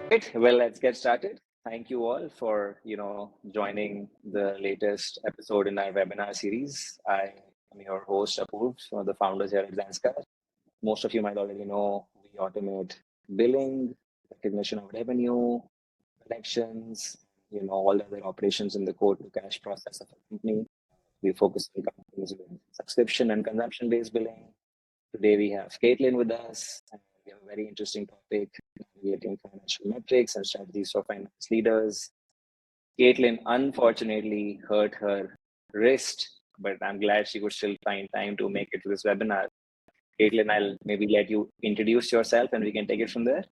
Great. Well, let's get started. Thank you all for, joining the latest episode in our webinar series. I am your host, Apurv, one of the founders here at Zanskar. Most of you might already know we automate billing, recognition of revenue, collections, all the other operations in the code to cash process of a company. We focus on companies with subscription and consumption-based billing. Today we have Caitlin with us, and we have a very interesting topic, navigating financial metrics and strategies for finance leaders. Caitlin unfortunately hurt her wrist, but I'm glad she could still find time to make it to this webinar. Caitlin, I'll maybe let you introduce yourself and we can take it from there.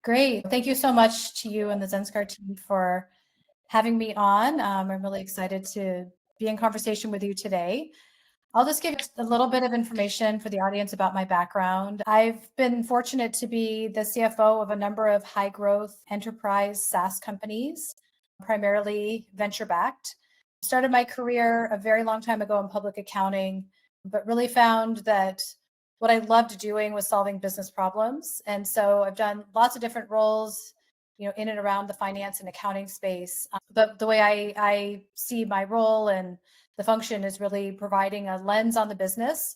Great. Thank you so much to you and the Zanskar team for having me on. I'm really excited to be in conversation with you today. I'll just give a little bit of information for the audience about my background. I've been fortunate to be the CFO of a number of high growth enterprise SaaS companies, primarily venture backed. Started my career a very long time ago in public accounting, but really found that what I loved doing was solving business problems. And so I've done lots of different roles, in and around the finance and accounting space. But the way I see my role and the function is really providing a lens on the business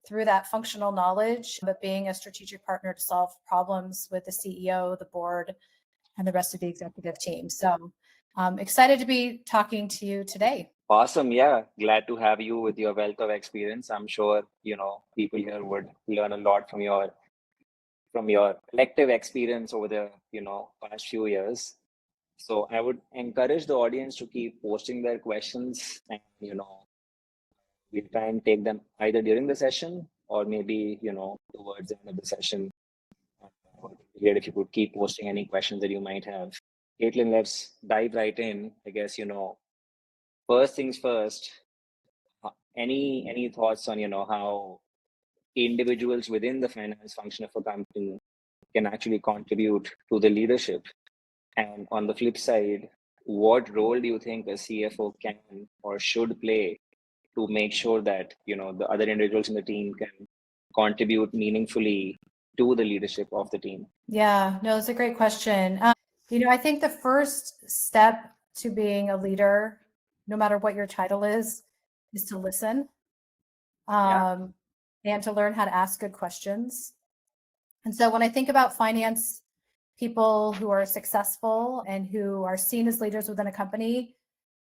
through that functional knowledge, but being a strategic partner to solve problems with the CEO, the board, and the rest of the executive team. So I'm excited to be talking to you today. Awesome. Yeah. Glad to have you with your wealth of experience. I'm sure, people here would learn a lot from your collective experience over the, past few years. So I would encourage the audience to keep posting their questions and, we'll try and take them either during the session or maybe, towards the end of the session. Great if you could keep posting any questions that you might have. Caitlin, let's dive right in. I guess, first things first, any thoughts on, how individuals within the finance function of a company can actually contribute to the leadership? And on the flip side, what role do you think a CFO can or should play to make sure that, the other individuals in the team can contribute meaningfully to the leadership of the team? Yeah, no, it's a great question. I think the first step to being a leader, no matter what your title is to listen and to learn how to ask good questions. And so when I think about finance people who are successful and who are seen as leaders within a company,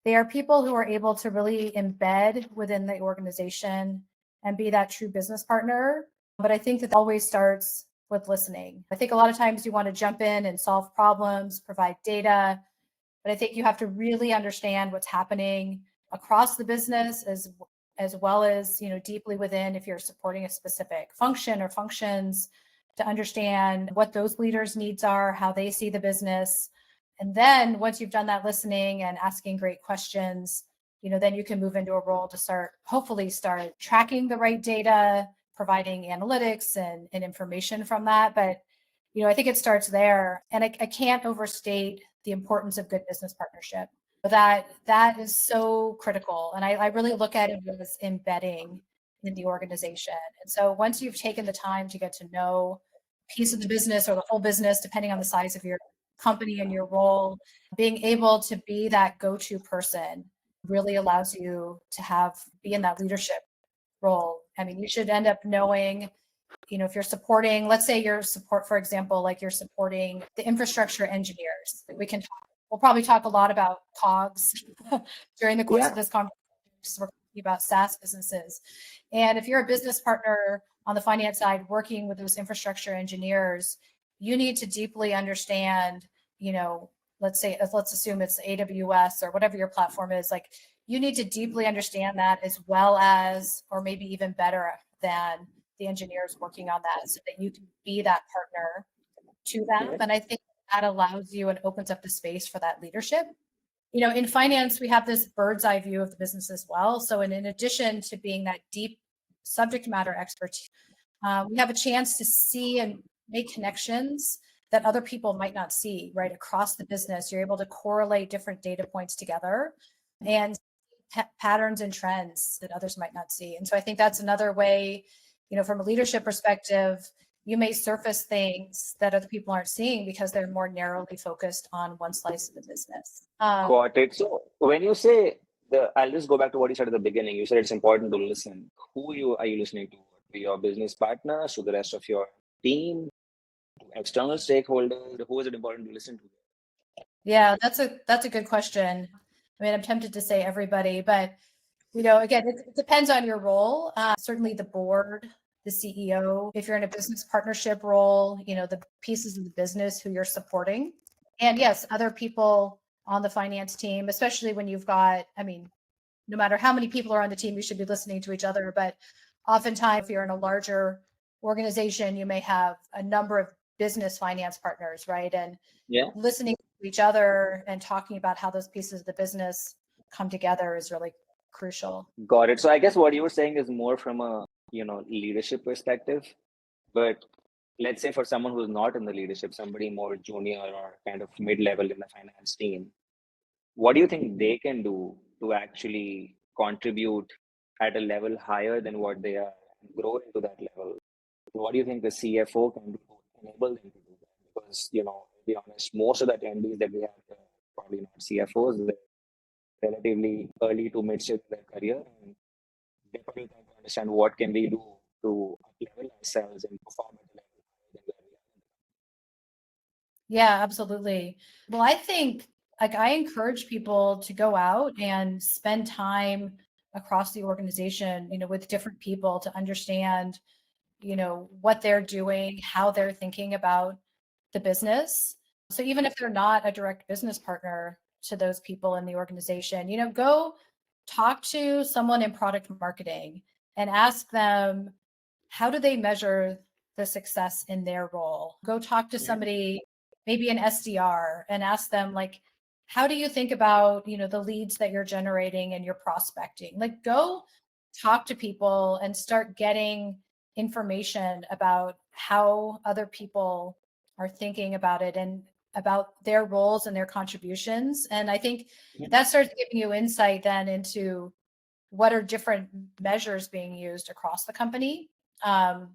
they are people who are able to really embed within the organization and be that true business partner. But I think that always starts with listening. I think a lot of times you want to jump in and solve problems, provide data, but I think you have to really understand what's happening across the business as well as, deeply within, if you're supporting a specific function or functions, to understand what those leaders' needs are, how they see the business. And then once you've done that listening and asking great questions, then you can move into a role to hopefully start tracking the right data, providing analytics and information from that. But, I think it starts there. And I can't overstate the importance of good business partnership. That is so critical. And I really look at it as embedding in the organization. And so once you've taken the time to get to know a piece of the business or the whole business, depending on the size of your company and your role, being able to be that go-to person really allows you to be in that leadership role. I mean, you should end up knowing, if you're supporting, let's say for example, like you're supporting the infrastructure engineers. We'll probably talk a lot about COGS during the course of this conversation. We're talking about SaaS businesses. And if you're a business partner on the finance side working with those infrastructure engineers, you need to deeply understand, let's assume it's AWS or whatever your platform is, like you need to deeply understand that as well as, or maybe even better than the engineers working on that, so that you can be that partner to them. And I think that allows you and opens up the space for that leadership. In finance, we have this bird's eye view of the business as well. So in addition to being that deep subject matter expertise, we have a chance to see and make connections that other people might not see, right? Across the business, you're able to correlate different data points together and patterns and trends that others might not see. And so I think that's another way, from a leadership perspective, you may surface things that other people aren't seeing because they're more narrowly focused on one slice of the business. Got it. So when you say I'll just go back to what you said at the beginning. You said it's important to listen. Are you listening to? To your business partners, to the rest of your team, to external stakeholders? Who is it important to listen to? Yeah, that's a good question. I mean, I'm tempted to say everybody, but again, it depends on your role. Certainly the board, the CEO, if you're in a business partnership role, the pieces of the business who you're supporting. And yes, other people on the finance team, especially when you've got, I mean, no matter how many people are on the team, you should be listening to each other. But oftentimes, if you're in a larger organization, you may have a number of business finance partners, right? And listening to each other and talking about how those pieces of the business come together is really crucial. Got it. So I guess what you were saying is more from a leadership perspective, but let's say for someone who's not in the leadership, somebody more junior or kind of mid-level in the finance team, what do you think they can do to actually contribute at a level higher than what they are and grow into that level? What do you think the CFO can do to enable them to do that? Because, to be honest, most of the attendees that we have are probably not CFOs. They're relatively early to mid-stage in their career, and they're probably trying to understand what can we do to up-level ourselves and perform at a level higher than where we are. Yeah, absolutely. Well, I think I encourage people to go out and spend time across the organization, with different people to understand, what they're doing, how they're thinking about the business. So even if they're not a direct business partner to those people in the organization, go talk to someone in product marketing and ask them, how do they measure the success in their role? Go talk to somebody, maybe an SDR, and ask them, like, how do you think about, the leads that you're generating and your prospecting? Like, go talk to people and start getting information about how other people are thinking about it and about their roles and their contributions. And I think that starts giving you insight then into what are different measures being used across the company. And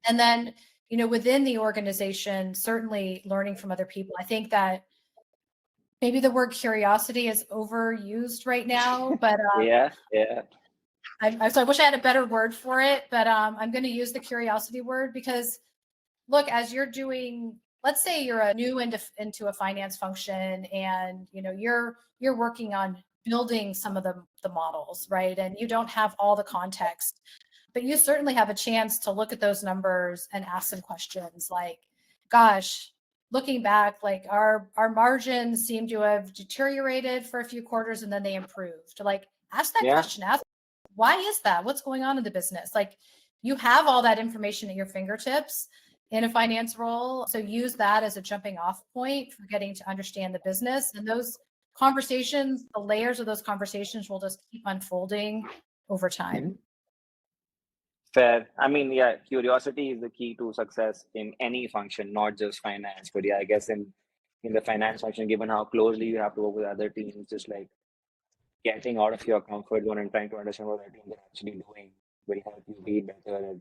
then, within the organization, certainly learning from other people. I think that maybe the word curiosity is overused right now, but Yeah. so I wish I had a better word for it, but I'm going to use the curiosity word because, look, as you're doing, let's say you're a new into a finance function, and you're working on building some of the models, right? And you don't have all the context, but you certainly have a chance to look at those numbers and ask some questions like, gosh, looking back, like our margins seem to have deteriorated for a few quarters and then they improved. Like, ask that question. Ask, why is that? What's going on in the business? Like, you have all that information at your fingertips in a finance role. So use that as a jumping off point for getting to understand the business. And those conversations, the layers of those conversations will just keep unfolding over time. Fair. I mean, yeah, curiosity is the key to success in any function, not just finance. But yeah, I guess in the finance function, given how closely you have to work with other teams, just like getting out of your comfort zone and trying to understand what other teams are actually doing will help you be better at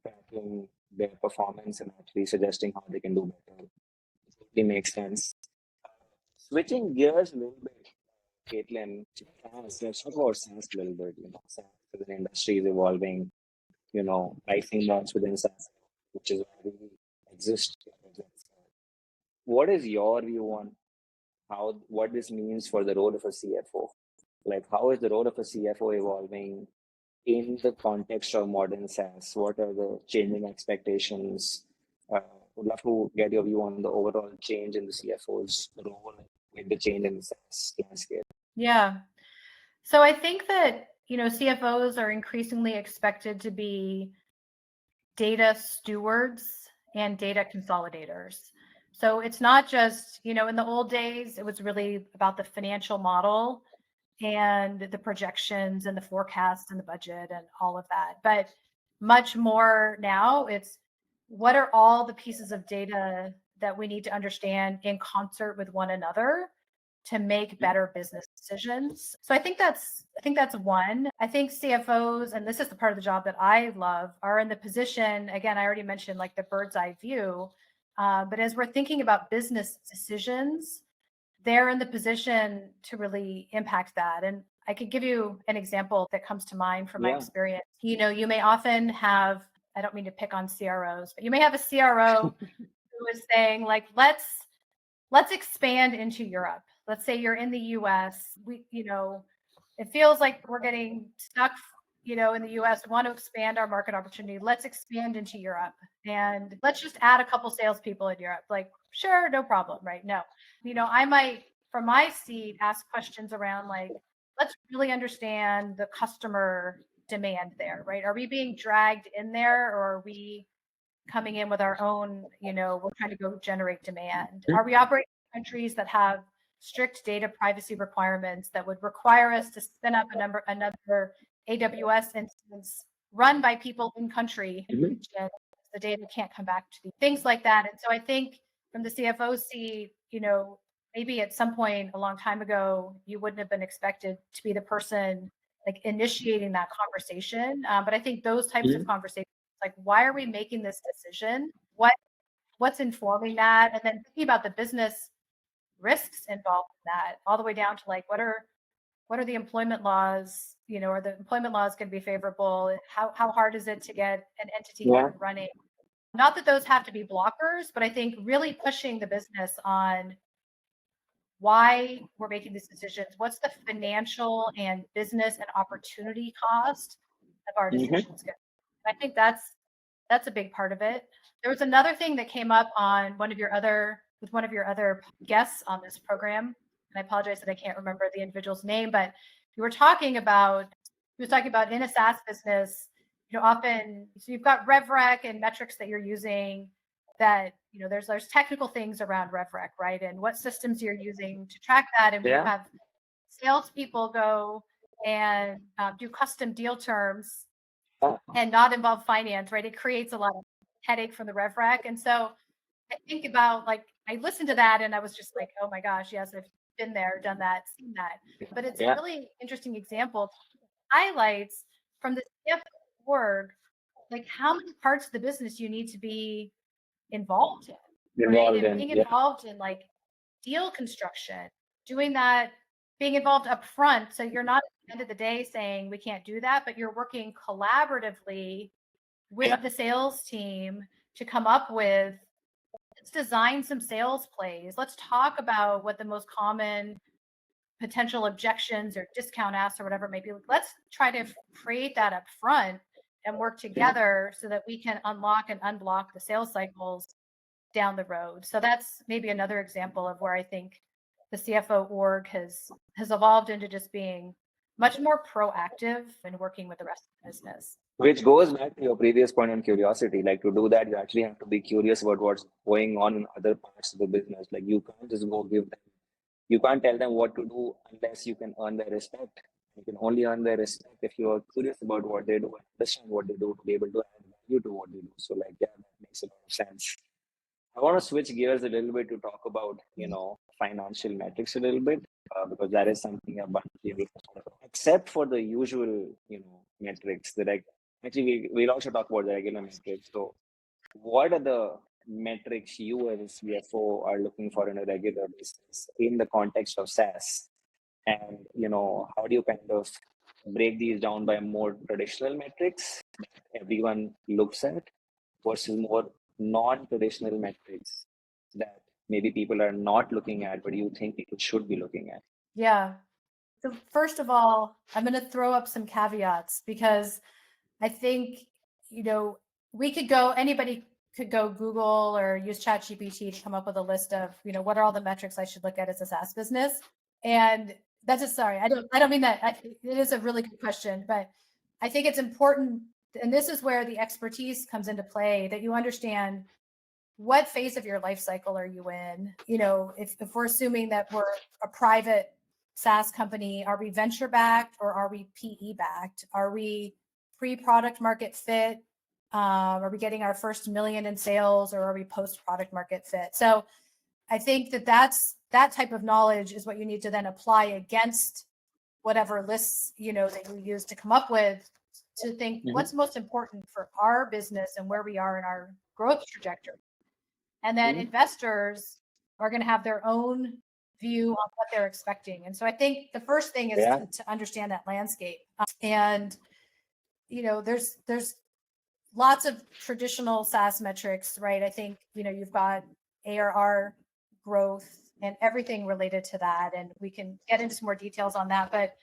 tracking their performance and actually suggesting how they can do better. It totally makes sense. Switching gears a little bit, Caitlin, let's talk about SaaS a little bit. SaaS as an industry is evolving. Pricing models within SaaS, which is already exist. What is your view on what this means for the role of a CFO? Like, how is the role of a CFO evolving in the context of modern SaaS? What are the changing expectations? Would love to get your view on the overall change in the CFO's role with the change in the SaaS landscape. Yeah. So I think that, CFOs are increasingly expected to be data stewards and data consolidators. So it's not just, in the old days, it was really about the financial model and the projections and the forecast and the budget and all of that. But much more now, it's what are all the pieces of data that we need to understand in concert with one another to make better business decisions. So I think that's one. I think CFOs, and this is the part of the job that I love, are in the position, again, I already mentioned like the bird's eye view, but as we're thinking about business decisions, they're in the position to really impact that. And I could give you an example that comes to mind from my experience. You may often have, I don't mean to pick on CROs, but you may have a CRO who is saying like, let's expand into Europe. Let's say you're in the US. It feels like we're getting stuck, in the US. We want to expand our market opportunity. Let's expand into Europe. And let's just add a couple salespeople in Europe. Like, sure, no problem, right? No. I might, from my seat, ask questions around like, let's really understand the customer demand there, right? Are we being dragged in there, or are we coming in with our own, we're trying to go generate demand? Are we operating in countries that have strict data privacy requirements that would require us to spin up another AWS instance run by people in country? The data can't come back to things like that. And so I think from the CFO seat, maybe at some point a long time ago, you wouldn't have been expected to be the person like initiating that conversation. But I think those types of conversations, like, why are we making this decision? What's informing that? And then thinking about the business risks involved in that, all the way down to like, what are the employment laws? Are the employment laws going to be favorable? How hard is it to get an entity running? Not that those have to be blockers, but I think really pushing the business on why we're making these decisions. What's the financial and business and opportunity cost of our decisions? I think that's a big part of it. There was another thing that came up on one of your other guests on this program, and I apologize that I can't remember the individual's name, but he was talking about in a SaaS business, often, so you've got RevRec and metrics that you're using that, there's technical things around RevRec, right? And what systems you're using to track that. And we have salespeople go and do custom deal terms and not involve finance, right? It creates a lot of headache from the RevRec. And so I think about, like, I listened to that and I was just like, oh my gosh, yes, I've been there, done that, seen that. But it's a really interesting example, highlights from the CFO org, like how many parts of the business you need to be involved in, right? And being involved in like deal construction, doing that, being involved up front. So you're not at the end of the day saying we can't do that, but you're working collaboratively with the sales team to come up with, let's design some sales plays. Let's talk about what the most common potential objections or discount asks or whatever it may be. Let's try to create that up front and work together so that we can unlock and unblock the sales cycles down the road. So that's maybe another example of where I think the CFO org has evolved into just being much more proactive and working with the rest of the business. Which goes back to your previous point on curiosity. Like, to do that, you actually have to be curious about what's going on in other parts of the business. Like, you can't just go you can't tell them what to do unless you can earn their respect. You can only earn their respect if you are curious about what they do and understand what they do to be able to add value to what they do. So like, that makes a lot of sense. I want to switch gears a little bit to talk about, financial metrics a little bit, because that is something abundantly, except for the usual, metrics that actually we'll also talk about the regular metrics. So what are the metrics you as a CFO are looking for in a regular basis in the context of SaaS? And, how do you kind of break these down by more traditional metrics that everyone looks at versus more non-traditional metrics that maybe people are not looking at, but you think people should be looking at? Yeah. So first of all, I'm going to throw up some caveats because I think, anybody could go Google or use ChatGPT to come up with a list of, what are all the metrics I should look at as a SaaS business. And that's just, sorry, I don't mean that. It is a really good question, but I think it's important. And this is where the expertise comes into play, that you understand what phase of your life cycle are you in? If we're assuming that we're a private SaaS company, are we venture backed or are we PE backed? Are we pre-product market fit? Are we getting our first $1 million in sales, or are we post-product market fit? So I think that's that type of knowledge is what you need to then apply against whatever lists, that you use to come up with, to think what's most important for our business and where we are in our growth trajectory. And then investors are going to have their own view on what they're expecting. And so I think the first thing is to understand that landscape. And, there's lots of traditional SaaS metrics, right? I think, you've got ARR growth and everything related to that. And we can get into some more details on that. But,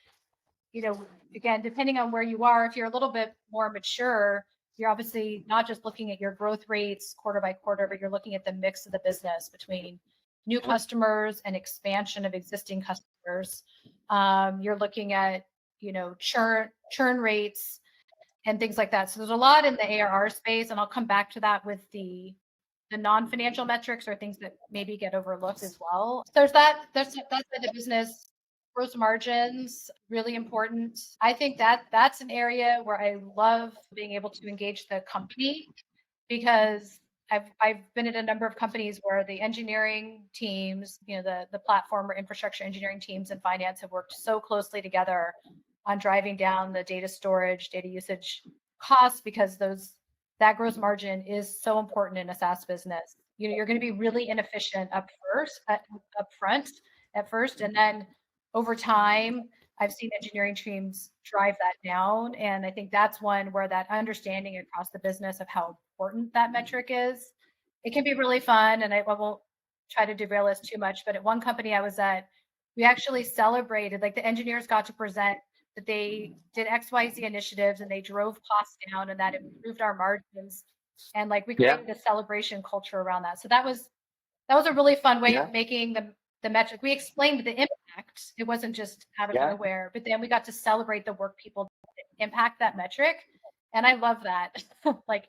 again, depending on where you are, if you're a little bit more mature, you're obviously not just looking at your growth rates quarter by quarter, but you're looking at the mix of the business between new customers and expansion of existing customers. You're looking at, churn rates and things like that. So there's a lot in the ARR space, and I'll come back to that with the non-financial metrics or things that maybe get overlooked as well. There's that. That's the business. Gross margins, really important. I think that's an area where I love being able to engage the company, because I've been at a number of companies where the engineering teams, the platform or infrastructure engineering teams and finance have worked so closely together on driving down the data storage, data usage costs, because that gross margin is so important in a SaaS business. You're going to be really inefficient up front at first, and then over time, I've seen engineering teams drive that down. And I think that's one where that understanding across the business of how important that metric is, it can be really fun. And I won't try to derail this too much, but at one company I was at, we actually celebrated, like the engineers got to present that they did XYZ initiatives and they drove costs down, and that improved our margins. And like we created a celebration culture around that. So that was a really fun way of making the metric. We explained the impact. It wasn't just out of nowhere, but then we got to celebrate the work people did to impact that metric. And I love that. Like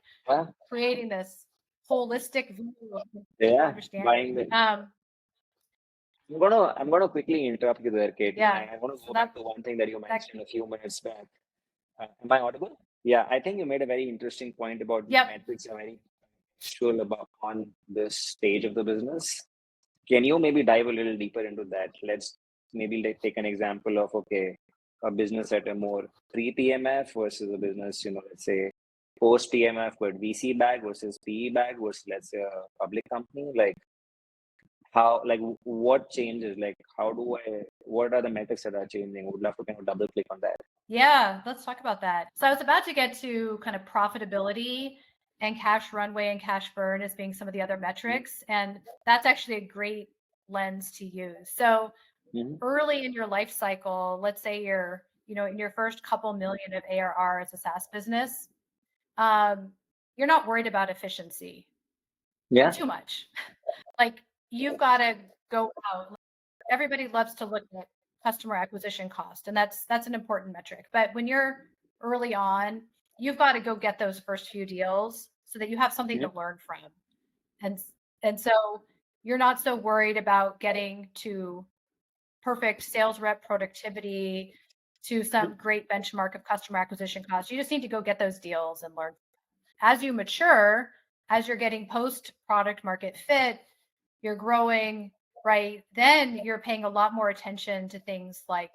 creating this holistic view of understanding. I'm gonna quickly interrupt you there, Kate. Yeah. I want to go back to one thing that you mentioned a few minutes back. Am I audible? Yeah, I think you made a very interesting point about metrics are very crucial about on this stage of the business. Can you maybe dive a little deeper into that? Let's maybe take an example of, a business at a more pre-TMF versus a business, let's say post-TMF, but VC back versus PE back versus, let's say, a public company. Like what changes? Like what are the metrics that are changing? Would love to kind of double click on that. Yeah, let's talk about that. So I was about to get to kind of profitability and cash runway and cash burn as being some of the other metrics. And that's actually a great lens to use. So early in your life cycle, let's say you're, in your first couple million of ARR as a SaaS business, you're not worried about efficiency too much. Like you've got to go out. Everybody loves to look at customer acquisition cost, and that's an important metric. But when you're early on, you've got to go get those first few deals so that you have something to learn from. And so you're not so worried about getting to perfect sales rep productivity, to some great benchmark of customer acquisition costs. You just need to go get those deals and learn. As you mature, as you're getting post product market fit, you're growing, right? Then you're paying a lot more attention to things like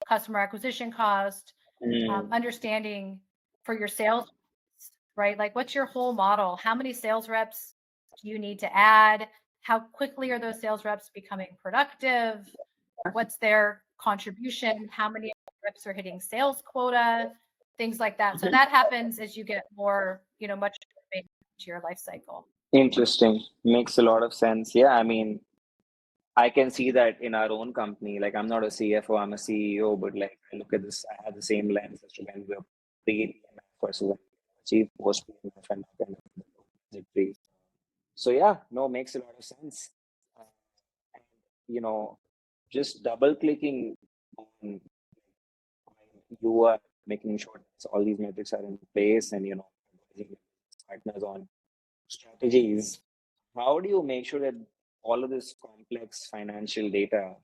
customer acquisition cost, understanding for your sales, right? Like what's your whole model? How many sales reps do you need to add? How quickly are those sales reps becoming productive? What's their contribution? How many reps are hitting sales quota? Things like that. So that happens as you get more, much into your life cycle. Interesting. Makes a lot of sense. Yeah, I mean, I can see that in our own company. Like, I'm not a CFO, I'm a CEO, but like, I look at this, I have the same lens as to when we're pre-TMF versus achieve post-TMF and kind of pre. So yeah, no, makes a lot of sense. And, just double clicking on you are making sure that all these metrics are in place and, partners on strategies. How do you make sure that all of this complex financial data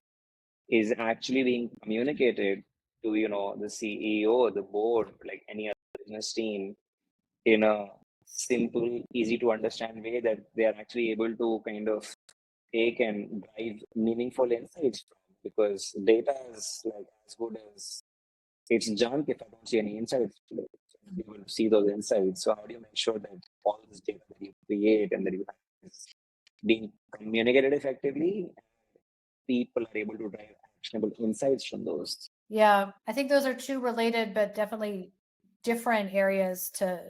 is actually being communicated to, the CEO, the board, like any other business team in a simple, easy to understand way that they are actually able to kind of take and drive meaningful insights from, because data is like as good as it's junk if I don't see any insights. You will see those insights. So how do you make sure that all this data that you create and that you have is being communicated effectively? People are able to drive actionable insights from those. Yeah, I think those are two related, but definitely different areas to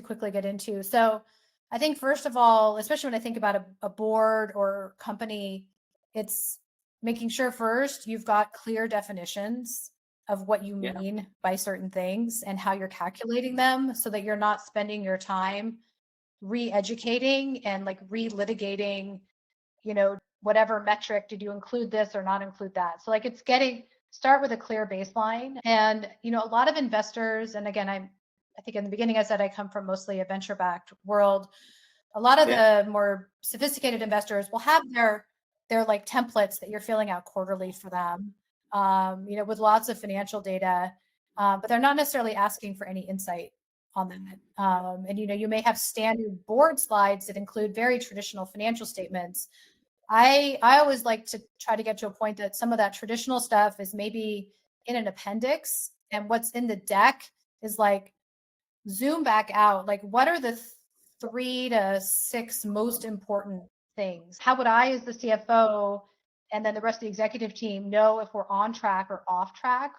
quickly get into. So I think first of all, especially when I think about a board or company, it's making sure first you've got clear definitions of what you mean by certain things and how you're calculating them so that you're not spending your time re-educating and like re-litigating, whatever metric, did you include this or not include that? So like it's start with a clear baseline. And, a lot of investors, and again, I think in the beginning I said I come from mostly a venture-backed world. A lot of the more sophisticated investors will have their like templates that you're filling out quarterly for them, with lots of financial data, but they're not necessarily asking for any insight on that. And you may have standard board slides that include very traditional financial statements. I always like to try to get to a point that some of that traditional stuff is maybe in an appendix, and what's in the deck is like zoom back out. Like, what are the 3 to 6 most important things? How would I, as the CFO, and then the rest of the executive team, know if we're on track or off track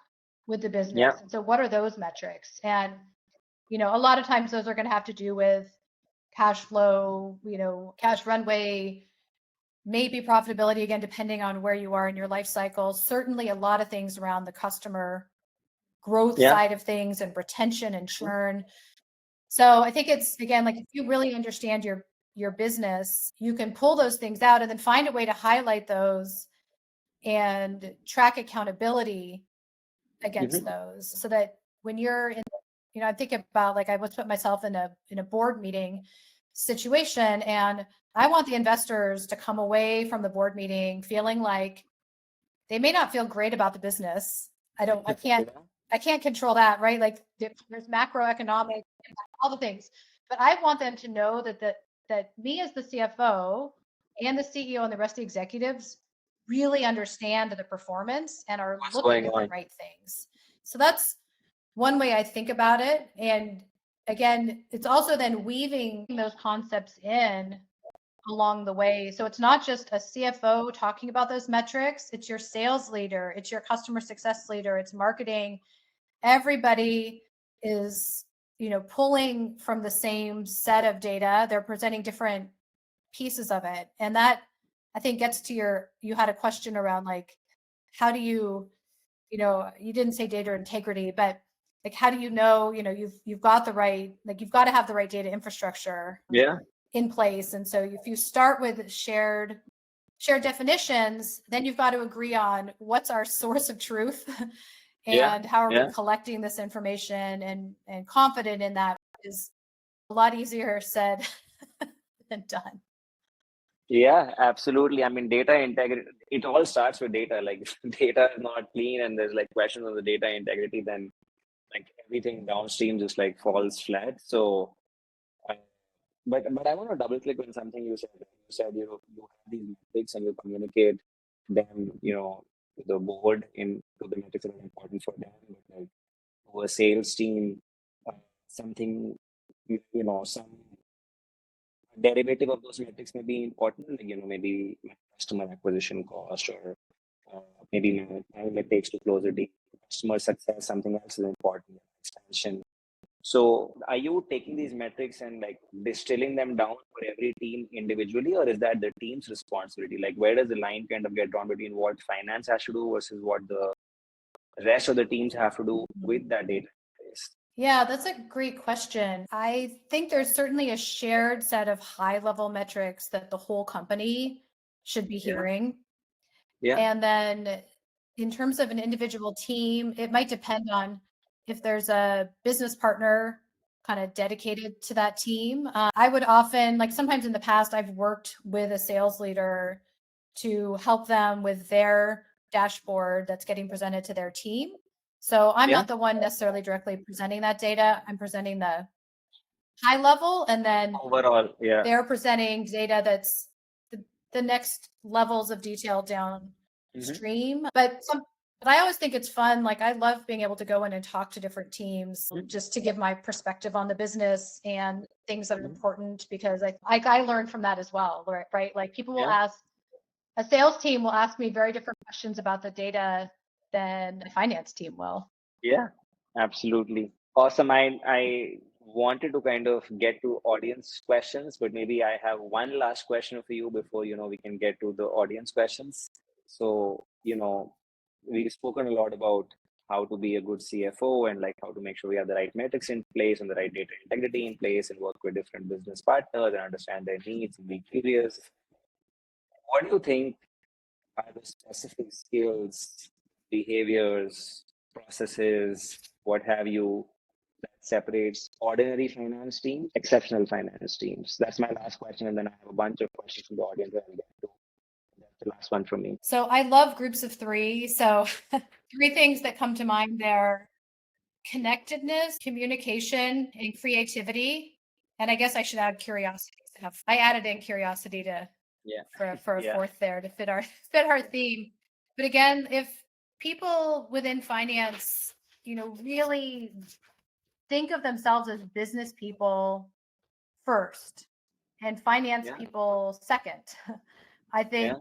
with the business? Yeah. And so what are those metrics? And, a lot of times those are going to have to do with cash flow, cash runway, maybe profitability, again, depending on where you are in your life cycle. Certainly a lot of things around the customer growth side of things and retention and churn. So I think it's, again, like if you really understand your business, you can pull those things out and then find a way to highlight those and track accountability against those, so that when you're in, I think about, like, I was put myself in a board meeting situation, and I want the investors to come away from the board meeting feeling like they may not feel great about the business. I can't control that, right? Like there's macroeconomic, all the things, but I want them to know that me as the CFO and the CEO and the rest of the executives really understand the performance and are looking at the right things. So that's one way I think about it. And again, it's also then weaving those concepts in along the way. So it's not just a CFO talking about those metrics, it's your sales leader, it's your customer success leader, it's marketing. Everybody is, pulling from the same set of data. They're presenting different pieces of it. And that, I think, gets to you had a question around, like, how do you didn't say data integrity, but like, how do you've got the right, like, you've got to have the right data infrastructure in place. And so if you start with shared definitions, then you've got to agree on what's our source of truth and how are we collecting this information, and confident in that is a lot easier said than done. Yeah, absolutely. I mean, data integrity, it all starts with data. Like if data is not clean and there's like questions on the data integrity, then like everything downstream just like falls flat. So, but I want to double click on something you said. You said you have these metrics and you communicate them, to the board to the metrics that are important for them. But like to a sales team, something, some derivative of those metrics may be important, like, maybe customer acquisition cost, or maybe time it takes to close a deal. Customer success, something else is important, expansion. So are you taking these metrics and like distilling them down for every team individually, or is that the team's responsibility? Like, where does the line kind of get drawn between what finance has to do versus what the rest of the teams have to do with that data? Yeah, that's a great question. I think there's certainly a shared set of high-level metrics that the whole company should be hearing. Yeah. And then in terms of an individual team, it might depend on if there's a business partner kind of dedicated to that team. I would often, like, sometimes in the past, I've worked with a sales leader to help them with their dashboard that's getting presented to their team. So I'm not the one necessarily directly presenting that data. I'm presenting the high level, and then overall, they're presenting data the next levels of detail downstream. But I always think it's fun. Like I love being able to go in and talk to different teams just to give my perspective on the business and things that are important, because I learn from that as well, right? Like people will ask, a sales team will ask me very different questions about the data than a finance team will. Yeah, absolutely. Awesome. I wanted to kind of get to audience questions, but maybe I have one last question for you before, we can get to the audience questions. So, we've spoken a lot about how to be a good CFO and like how to make sure we have the right metrics in place and the right data integrity in place and work with different business partners and understand their needs and be curious. What do you think are the specific skills, behaviors, processes, what have you, that separates ordinary finance teams, exceptional finance teams? That's my last question, and then I have a bunch of questions from the audience that I'll get to. That's the last one from me. So I love groups of three. So 3 things that come to mind there: connectedness, communication, and creativity. And I guess I should add curiosity. I added in curiosity for a 4th there to fit our theme. But again, if people within finance, really think of themselves as business people first and finance people second, I think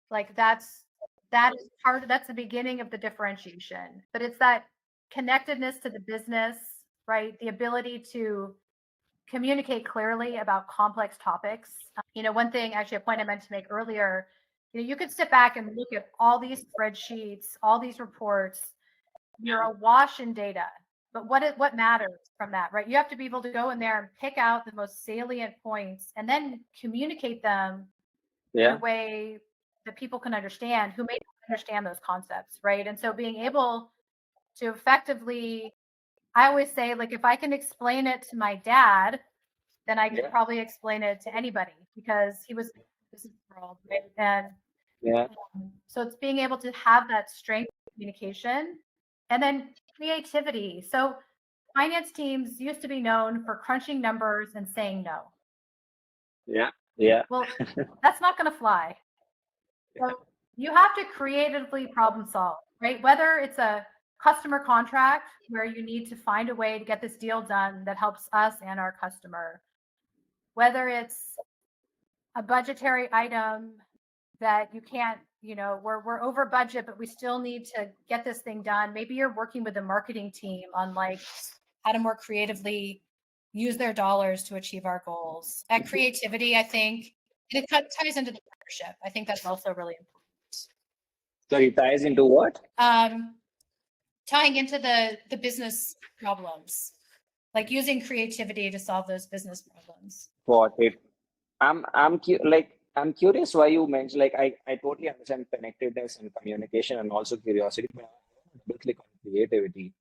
like that's the beginning of the differentiation. But it's that connectedness to the business, right? The ability to communicate clearly about complex topics. One thing, actually, a point I meant to make earlier, you could sit back and look at all these spreadsheets, all these reports. You're awash in data, but what matters from that, right? You have to be able to go in there and pick out the most salient points and then communicate them in a way that people can understand who may not understand those concepts, right? And so being able to effectively, I always say, like, if I can explain it to my dad, then I could probably explain it to anybody, because he was in the business world, right? And so it's being able to have that strength of communication, and then creativity. So finance teams used to be known for crunching numbers and saying no. Well, that's not going to fly. So you have to creatively problem solve, right? Whether it's a customer contract where you need to find a way to get this deal done that helps us and our customer, whether it's a budgetary item that you can't, we're over budget, but we still need to get this thing done. Maybe you're working with a marketing team on like how to more creatively use their dollars to achieve our goals. That creativity, I think, and it ties into the partnership. I think that's also really important. So it ties into what? Tying into the business problems, like using creativity to solve those business problems. Got it. I'm curious why you mentioned, like, I totally understand connectedness and communication and also curiosity, but I click on creativity.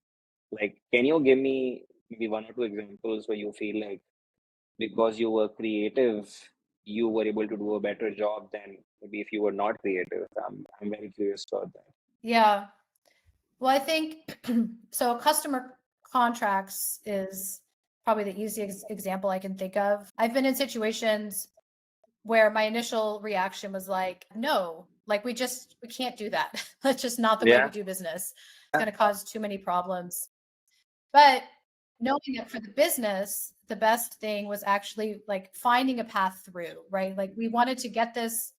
Like, can you give me maybe 1 or 2 examples where you feel like because you were creative, you were able to do a better job than maybe if you were not creative? I'm very curious about that. Yeah. Well, I think so. Customer contracts is probably the easiest example I can think of. I've been in situations where my initial reaction was like, no, like we can't do that. That's just not the way we do business. It's going to cause too many problems. But knowing that for the business, the best thing was actually like finding a path through, right? Like we wanted to get this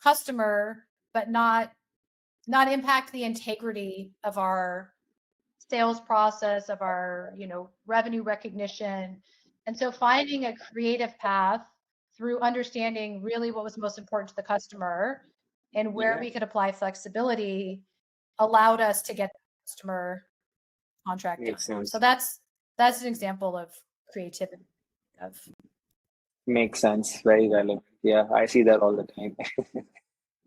customer, but not impact the integrity of our sales process, of our, revenue recognition. And so finding a creative path through understanding really what was most important to the customer and where we could apply flexibility allowed us to get the customer contract done. So that's an example of creativity. Makes sense. Very relevant. Yeah, I see that all the time.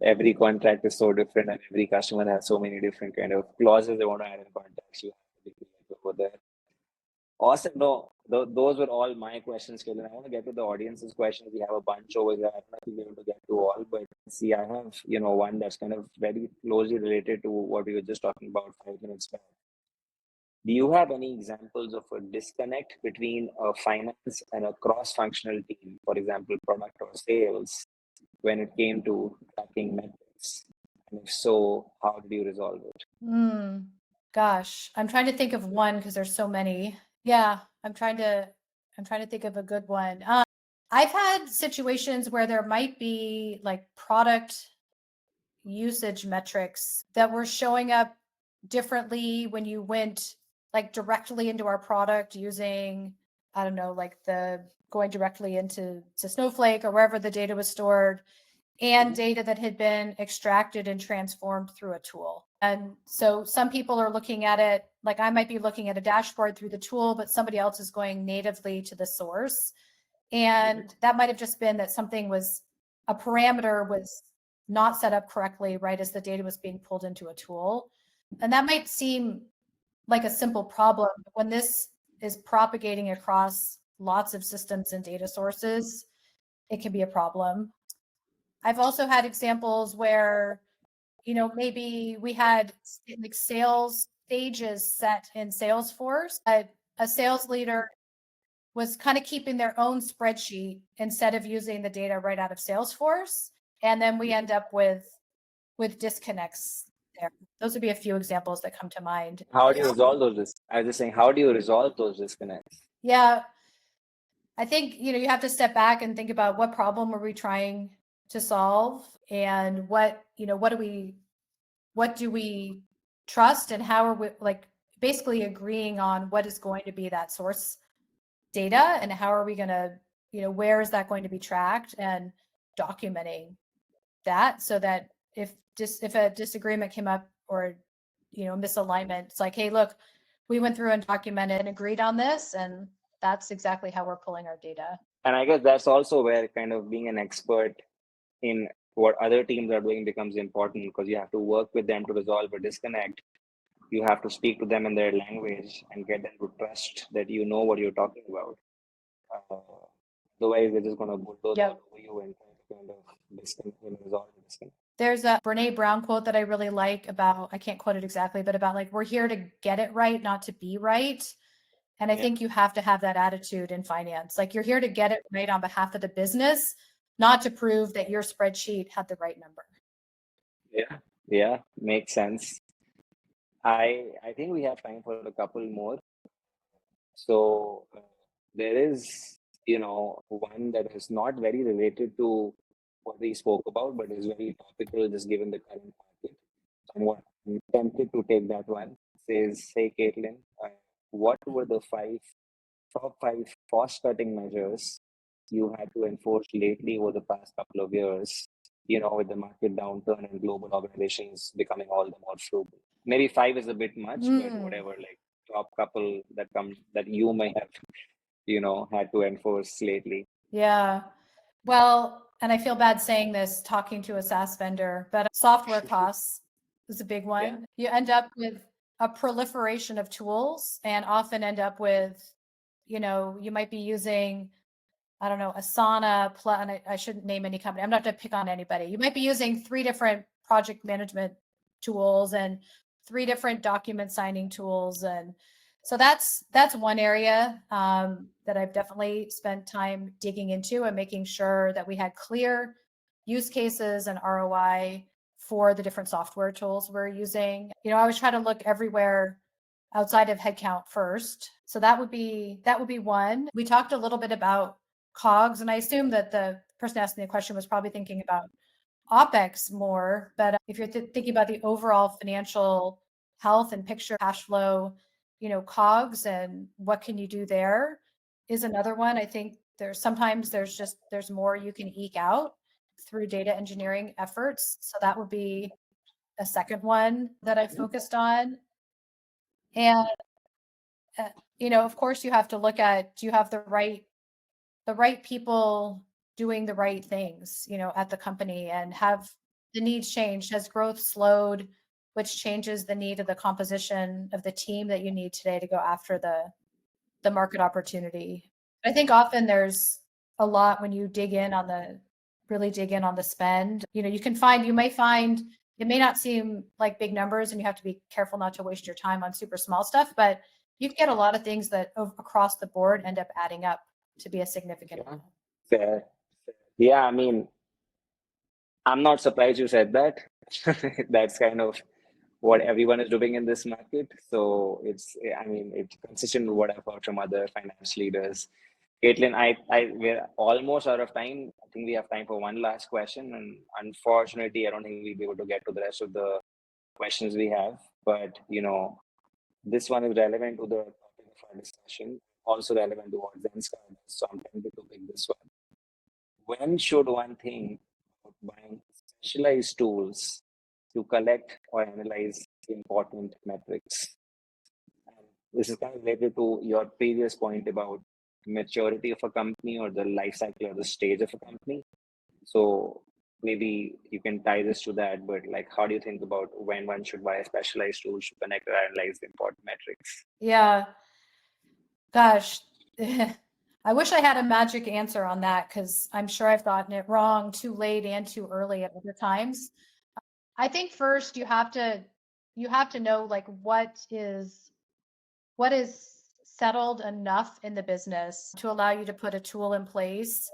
Every contract is so different and every customer has so many different kind of clauses they want to add in contracts. You have to be creative over there. Awesome. No, those were all my questions, Caitlin. I want to get to the audience's questions. We have a bunch over there. I'm not be able to get to all, but see, I have, one that's kind of very closely related to what we were just talking about 5 minutes back. Do you have any examples of a disconnect between a finance and a cross-functional team, for example, product or sales, when it came to tracking metrics? And if so, how did you resolve it? Gosh, I'm trying to think of one because there's so many. Yeah, I'm trying to think of a good one. I've had situations where there might be like product usage metrics that were showing up differently when you went like directly into our product using, I don't know, like the going directly into Snowflake or wherever the data was stored, and data that had been extracted and transformed through a tool. And so some people are looking at it like I might be looking at a dashboard through the tool, but somebody else is going natively to the source. And that might have just been that something was, a parameter was not set up correctly right as the data was being pulled into a tool. And that might seem like a simple problem, but when this is propagating across lots of systems and data sources, it can be a problem. I've also had examples where, maybe we had like sales stages set in Salesforce. A sales leader was kind of keeping their own spreadsheet instead of using the data right out of Salesforce. And then we end up with disconnects there. Those would be a few examples that come to mind. How do you resolve those? I was just saying, how do you resolve those disconnects? Yeah, I think, you have to step back and think about what problem are we trying to solve, and what do we trust, and how are we like basically agreeing on what is going to be that source data, and how are we going to, where is that going to be tracked, and documenting that so that if a disagreement came up, or misalignment, it's like, hey, look, we went through and documented and agreed on this, and that's exactly how we're pulling our data. And I guess that's also where kind of being an expert in what other teams are doing becomes important, because you have to work with them to resolve a disconnect. You have to speak to them in their language and get them to trust that you know what you're talking about. Otherwise, they're just going to bulldoze all over you and kind of resolve the disconnect. There's a Brene Brown quote that I really like about, I can't quote it exactly, but about like, we're here to get it right, not to be right. And I think you have to have that attitude in finance. Like, you're here to get it right on behalf of the business, not to prove that your spreadsheet had the right number. Yeah, makes sense. I think we have time for a couple more. So there is, one that is not very related to what we spoke about, but is very topical just given the current market. I'm tempted to take that one. Say, Caitlin, what were the top five cost-cutting measures you had to enforce lately over the past couple of years, with the market downturn and global organizations becoming all the more frugal? Maybe five is a bit much, but whatever, like top couple that you may have, had to enforce lately. Yeah. Well, and I feel bad saying this, talking to a SaaS vendor, but software costs is a big one. Yeah. You end up with a proliferation of tools, and often end up with, you might be using, I don't know, Asana, and I shouldn't name any company. I'm not going to pick on anybody. You might be using 3 different project management tools and 3 different document signing tools. And so that's one area that I've definitely spent time digging into, and making sure that we had clear use cases and ROI for the different software tools we're using. I always try to look everywhere outside of headcount first. So that would be one. We talked a little bit about COGS, and I assume that the person asking the question was probably thinking about OpEx more. But if you're thinking about the overall financial health and picture, cash flow, COGS and what can you do there is another one. I think there's more you can eke out through data engineering efforts. So that would be a second one that I focused on. And, of course, you have to look at, do you have the right people doing the right things, at the company, and have the needs changed? Has growth slowed, which changes the need of the composition of the team that you need today to go after the market opportunity? I think often there's a lot when you really dig in on the spend. You may find it may not seem like big numbers, and you have to be careful not to waste your time on super small stuff, but you can get a lot of things that across the board end up adding up to be a significant amount. Fair. Yeah, I mean, I'm not surprised you said that. That's kind of what everyone is doing in this market. So I mean, it's consistent with what I've heard from other finance leaders. Caitlin, we're almost out of time. I think we have time for one last question, and unfortunately, I don't think we'll be able to get to the rest of the questions we have. But this one is relevant to the topic of our discussion, also relevant to what Zenska does. So I'm tempted to pick this one. When should one think about buying specialized tools to collect or analyze important metrics? And this is kind of related to your previous point about maturity of a company or the life cycle or the stage of a company. So maybe you can tie this to that, but like, how do you think about when one should buy a specialized tool to connect or analyze the important metrics? Yeah. Gosh, I wish I had a magic answer on that because I'm sure I've gotten it wrong too late and too early at other times. I think first you have to know like what is settled enough in the business to allow you to put a tool in place.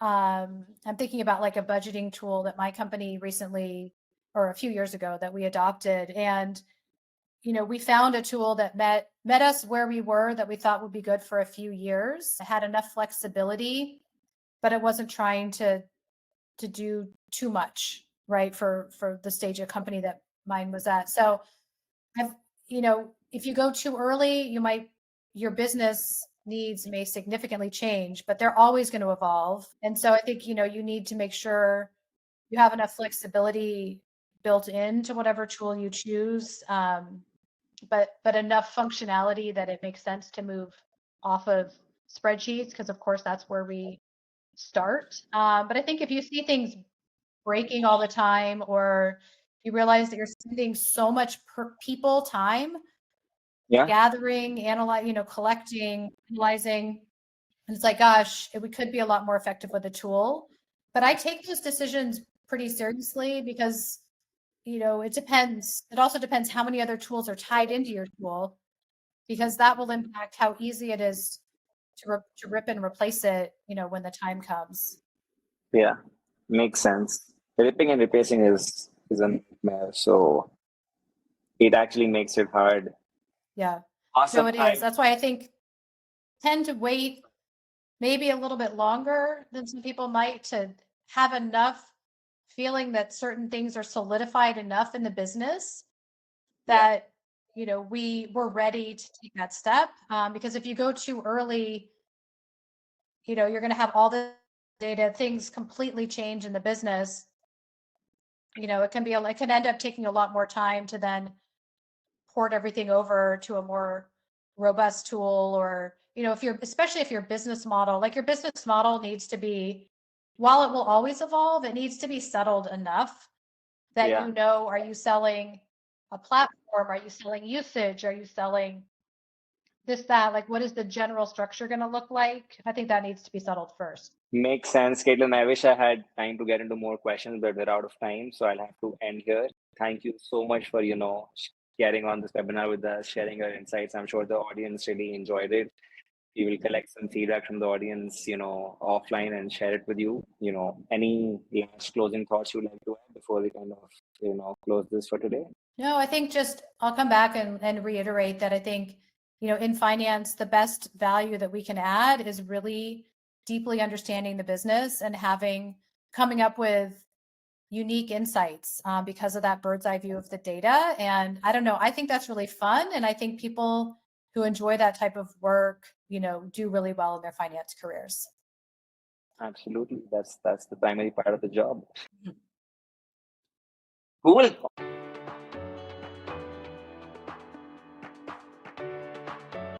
I'm thinking about like a budgeting tool that my company recently or a few years ago that we adopted, and we found a tool that met us where we were, that we thought would be good for a few years. It had enough flexibility, but it wasn't trying to do too much, right? For the stage of company that mine was at. So I've, if you go too early, your business needs may significantly change, but they're always going to evolve. And so I think, you need to make sure you have enough flexibility built into whatever tool you choose. But enough functionality that it makes sense to move off of spreadsheets, because of course that's where we start. But I think if you see things breaking all the time, or you realize that you're spending so much per people time Yeah, gathering, analyze, collecting, analyzing, and it's like, gosh, we could be a lot more effective with a tool. But I take those decisions pretty seriously because it depends. It also depends how many other tools are tied into your tool, because that will impact how easy it is to rip and replace it, when the time comes. yeah, makes sense. Ripping and replacing is a nightmare. So it actually makes it hard. Yeah. No, Awesome. it is. That's why I think tend to wait maybe a little bit longer than some people might, to have enough feeling that certain things are solidified enough in the business that we're ready to take that step. Because if you go too early, you're going to have all the data, things completely change in the business. It can end up taking a lot more time to then port everything over to a more robust tool. Or especially if your business model, like your business model needs to be, while it will always evolve, it needs to be settled enough that Yeah, are you selling a platform, are you selling usage, are you selling this, that, like what is the general structure going to look like? I think that needs to be settled first. makes sense, Caitlin. I wish I had time to get into more questions, but we're out of time, so I'll have to end here. Thank you so much for sharing on this webinar with us, sharing your insights. I'm sure the audience really enjoyed it. We will collect some feedback from the audience, offline, and share it with you. Any last closing thoughts you'd like to add before we kind of, close this for today? No, I think just I'll come back and reiterate that I think, in finance, the best value that we can add is really deeply understanding the business and coming up with unique insights, because of that bird's eye view of the data. And I don't know, I think that's really fun. And I think people who enjoy that type of work, do really well in their finance careers. Absolutely. That's the primary part of the job. Cool.